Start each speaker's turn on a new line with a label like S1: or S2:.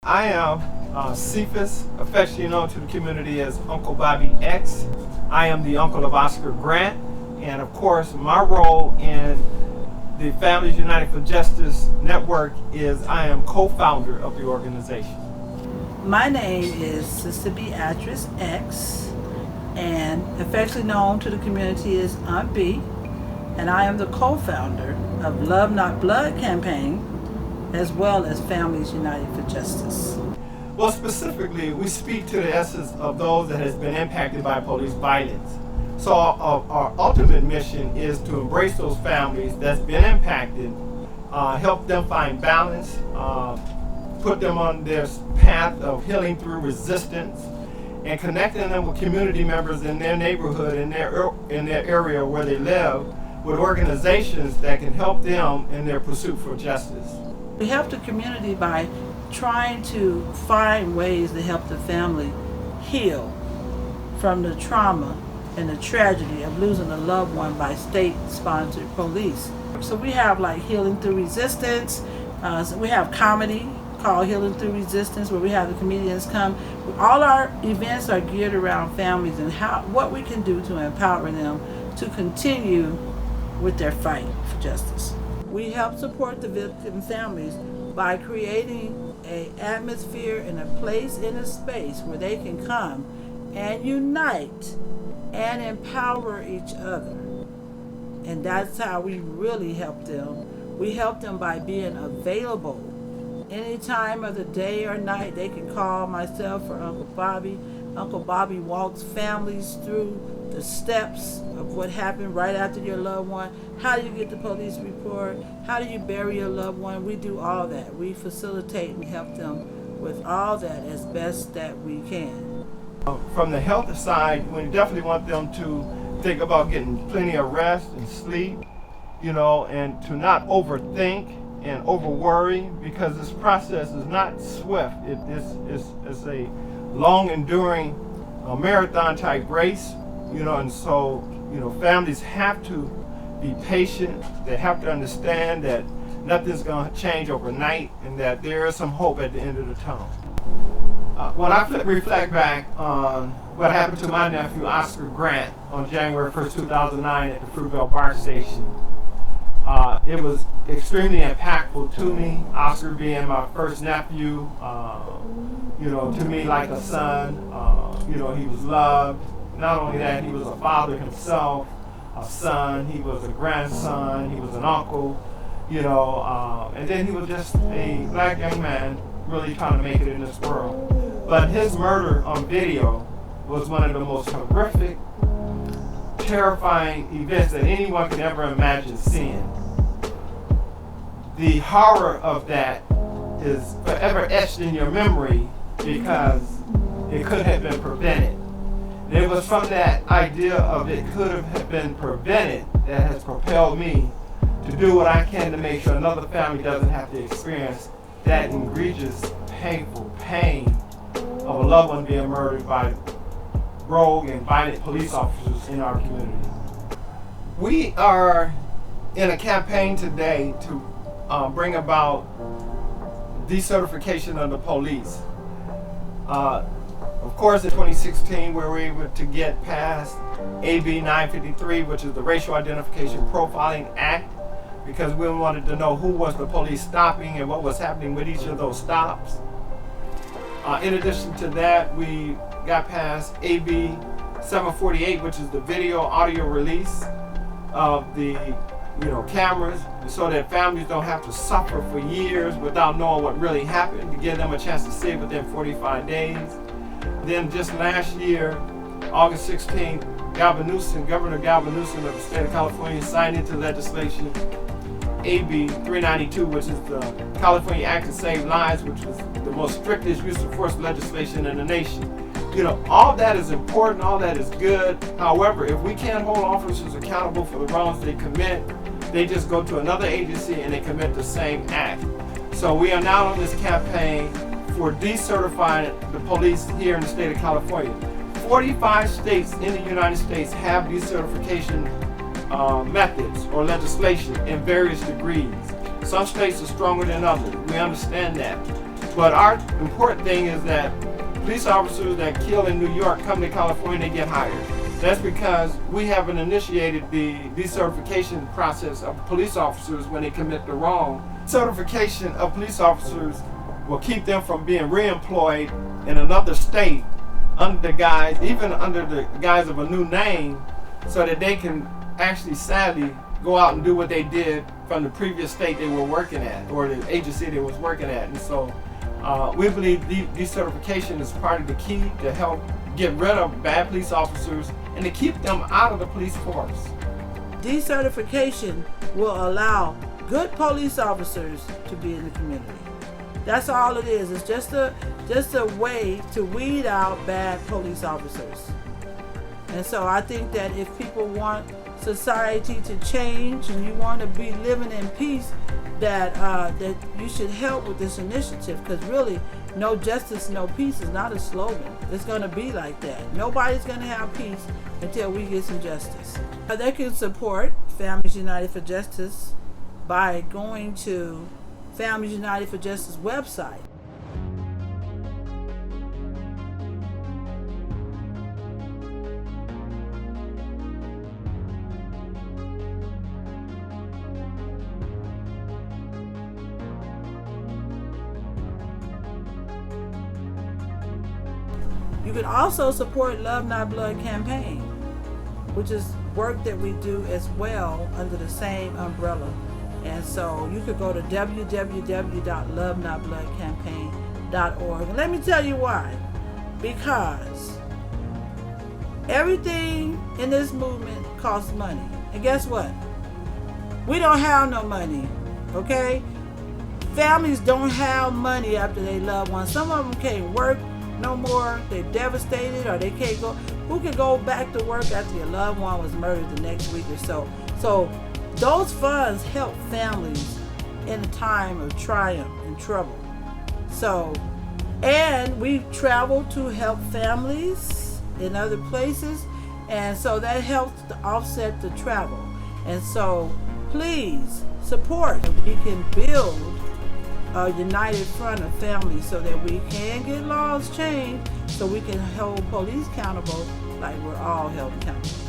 S1: I am Cephas, affectionately known to the community as Uncle Bobby X. I am the uncle of Oscar Grant, and of course, my role in the Families United for Justice Network is I am co-founder of the organization.
S2: My name is Sister Beatrice X, and affectionately known to the community as Aunt B, and I am the co-founder of Love Not Blood campaign, as well as Families United for Justice.
S1: Well, specifically, we speak to the essence of those that has been impacted by police violence. So our ultimate mission is to embrace those families that's been impacted, help them find balance, put them on their path of healing through resistance, and connecting them with community members in their neighborhood, in their area where they live, with organizations that can help them in their pursuit for justice.
S2: We help the community by trying to find ways to help the family heal from the trauma and the tragedy of losing a loved one by state-sponsored police. So we have like Healing Through Resistance. So we have comedy called Healing Through Resistance, where we have the comedians come. All our events are geared around families and what we can do to empower them to continue with their fight for justice. We help support the victim families by creating an atmosphere and a place and a space where they can come and unite and empower each other. And that's how we really help them. We help them by being available any time of the day or night. They can call myself or Uncle Bobby. Uncle Bobby walks families through the steps of what happened right after your loved one. How do you get the police report? How do you bury your loved one? We do all that. We facilitate and help them with all that as best that we can.
S1: From the health side, we definitely want them to think about getting plenty of rest and sleep, and to not overthink and over worry, because this process is not swift. It's a long enduring marathon type race, and so families have to be patient. They have to understand that nothing's going to change overnight and that there is some hope at the end of the tunnel. When I reflect back on what happened to my nephew Oscar Grant on January 1st, 2009 at the Fruitvale BAR station, it was extremely impactful to me. Oscar being my first nephew, to me like a son. He was loved. Not only that, he was a father himself, a son, he was a grandson, he was an uncle, and then he was just a black young man really trying to make it in this world. But his murder on video was one of the most horrific, terrifying events that anyone could ever imagine seeing. The horror of that is forever etched in your memory because it could have been prevented. And it was from that idea of it could have been prevented that has propelled me to do what I can to make sure another family doesn't have to experience that egregious, painful pain of a loved one being murdered by rogue and violent police officers in our community. We are in a campaign today to bring about decertification of the police. Of course, in 2016, we were able to get past AB 953, which is the Racial Identification Profiling Act, because we wanted to know who was the police stopping and what was happening with each of those stops. In addition to that, we got past AB 748, which is the video audio release of the cameras, so that families don't have to suffer for years without knowing what really happened, to give them a chance to see it within 45 days. Then just last year, August 16th, Governor Galvin Newsom of the state of California signed into legislation AB 392, which is the California Act to Save Lives, which is the most strictest use of force legislation in the nation. All that is important, all that is good. However, if we can't hold officers accountable for the wrongs they commit, they just go to another agency and they commit the same act. So we are now on this campaign for decertifying the police here in the state of California. 45 states in the United States have decertification methods or legislation in various degrees. Some states are stronger than others. We understand that. But our important thing is that police officers that kill in New York come to California, they get hired. That's because we haven't initiated the decertification process of police officers when they commit the wrong. Certification of police officers will keep them from being reemployed in another state under the guise, even under the guise of a new name, so that they can actually sadly go out and do what they did from the previous state they were working at, or the agency they was working at. And so we believe decertification is part of the key to help get rid of bad police officers and to keep them out of the police force.
S2: Decertification will allow good police officers to be in the community. That's all it is. It's just a way to weed out bad police officers. And so I think that if people want society to change and you want to be living in peace, that you should help with this initiative, because really, no justice, no peace is not a slogan. It's going to be like that. Nobody's going to have peace until we get some justice. They can support Families United for Justice by going to Families United for Justice website. You can also support Love Not Blood campaign, which is work that we do as well under the same umbrella. And so you could go to www.lovenotbloodcampaign.org. And let me tell you why. Because everything in this movement costs money. And guess what? We don't have no money, okay? Families don't have money after they loved ones. Some of them can't work no more. They're devastated, or they can't go. Who can go back to work after your loved one was murdered the next week or so? So those funds help families in a time of triumph and trouble. So, and we travel to help families in other places, and so that helps to offset the travel. And so please support. We can build a united front of families so that we can get laws changed, so we can hold police accountable like we're all held accountable.